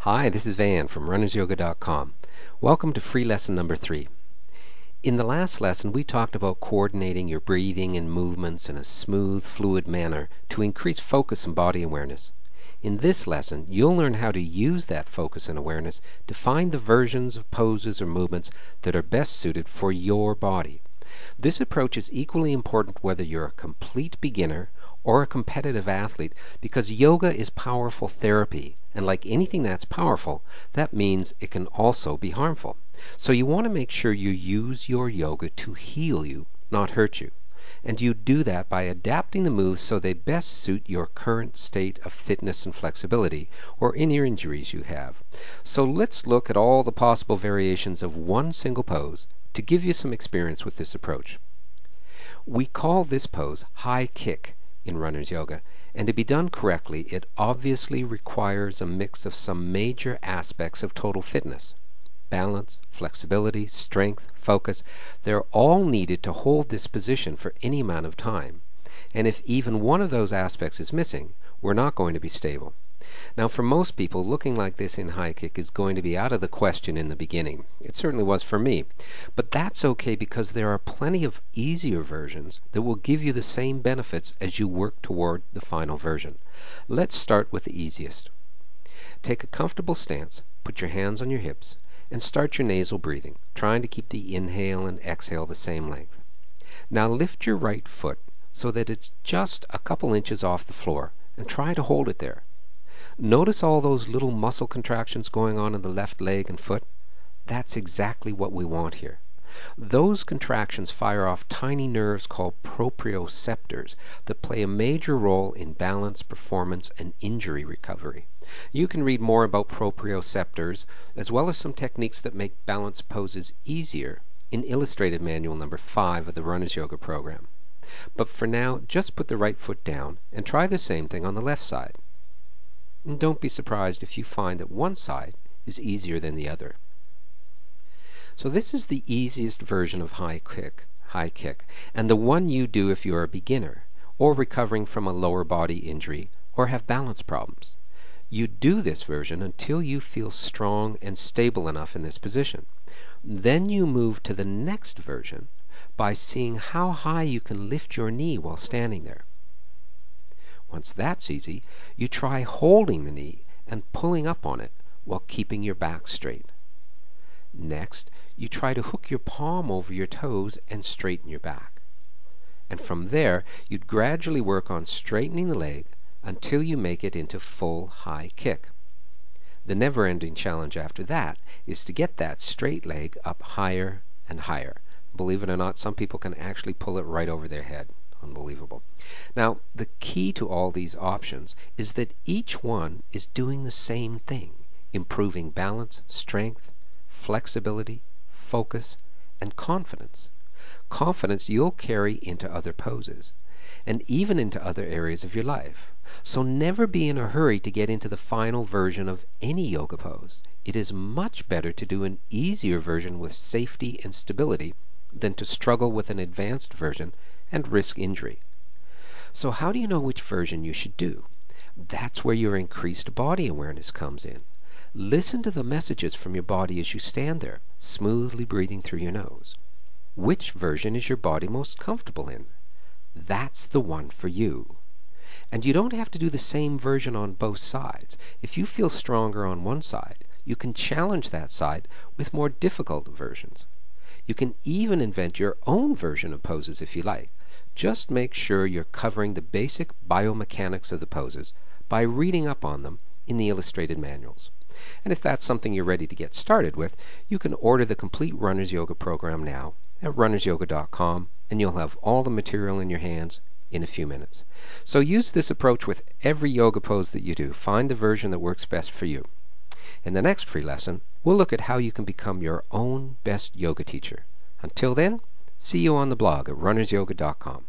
Hi, this is Van from runnersyoga.com. Welcome to free lesson number 3. In the last lesson, we talked about coordinating your breathing and movements in a smooth, fluid manner to increase focus and body awareness. In this lesson, you'll learn how to use that focus and awareness to find the versions of poses or movements that are best suited for your body. This approach is equally important whether you're a complete beginner or a competitive athlete, because yoga is powerful therapy, and like anything that's powerful, that means it can also be harmful. So you want to make sure you use your yoga to heal you, not hurt you. And you do that by adapting the moves so they best suit your current state of fitness and flexibility, or any injuries you have. So let's look at all the possible variations of one single pose to give you some experience with this approach. We call this pose high kick in runner's yoga, and to be done correctly, it obviously requires a mix of some major aspects of total fitness. Balance, flexibility, strength, focus, they're all needed to hold this position for any amount of time. And if even one of those aspects is missing, we're not going to be stable. Now, for most people, looking like this in high kick is going to be out of the question in the beginning. It certainly was for me. But that's okay, because there are plenty of easier versions that will give you the same benefits as you work toward the final version. Let's start with the easiest. Take a comfortable stance, put your hands on your hips, and start your nasal breathing, trying to keep the inhale and exhale the same length. Now lift your right foot so that it's just a couple inches off the floor, and try to hold it there. Notice all those little muscle contractions going on in the left leg and foot? That's exactly what we want here. Those contractions fire off tiny nerves called proprioceptors that play a major role in balance, performance, and injury recovery. You can read more about proprioceptors, as well as some techniques that make balance poses easier, in Illustrated Manual number 5 of the Runner's Yoga program. But for now, just put the right foot down and try the same thing on the left side. And don't be surprised if you find that one side is easier than the other. So this is the easiest version of high kick, and the one you do if you're a beginner, or recovering from a lower body injury, or have balance problems. You do this version until you feel strong and stable enough in this position. Then you move to the next version by seeing how high you can lift your knee while standing there. Once that's easy, you try holding the knee and pulling up on it while keeping your back straight. Next, you try to hook your palm over your toes and straighten your back. And from there, you'd gradually work on straightening the leg until you make it into full high kick. The never-ending challenge after that is to get that straight leg up higher and higher. Believe it or not, some people can actually pull it right over their head. Unbelievable. Now, the key to all these options is that each one is doing the same thing, improving balance, strength, flexibility, focus, and confidence. Confidence you'll carry into other poses, and even into other areas of your life. So never be in a hurry to get into the final version of any yoga pose. It is much better to do an easier version with safety and stability than to struggle with an advanced version and risk injury. So how do you know which version you should do? That's where your increased body awareness comes in. Listen to the messages from your body as you stand there, smoothly breathing through your nose. Which version is your body most comfortable in? That's the one for you. And you don't have to do the same version on both sides. If you feel stronger on one side, you can challenge that side with more difficult versions. You can even invent your own version of poses if you like. Just make sure you're covering the basic biomechanics of the poses by reading up on them in the illustrated manuals. And if that's something you're ready to get started with, you can order the complete Runner's Yoga program now at runnersyoga.com, and you'll have all the material in your hands in a few minutes. So use this approach with every yoga pose that you do. Find the version that works best for you. In the next free lesson, we'll look at how you can become your own best yoga teacher. Until then, see you on the blog at runnersyoga.com.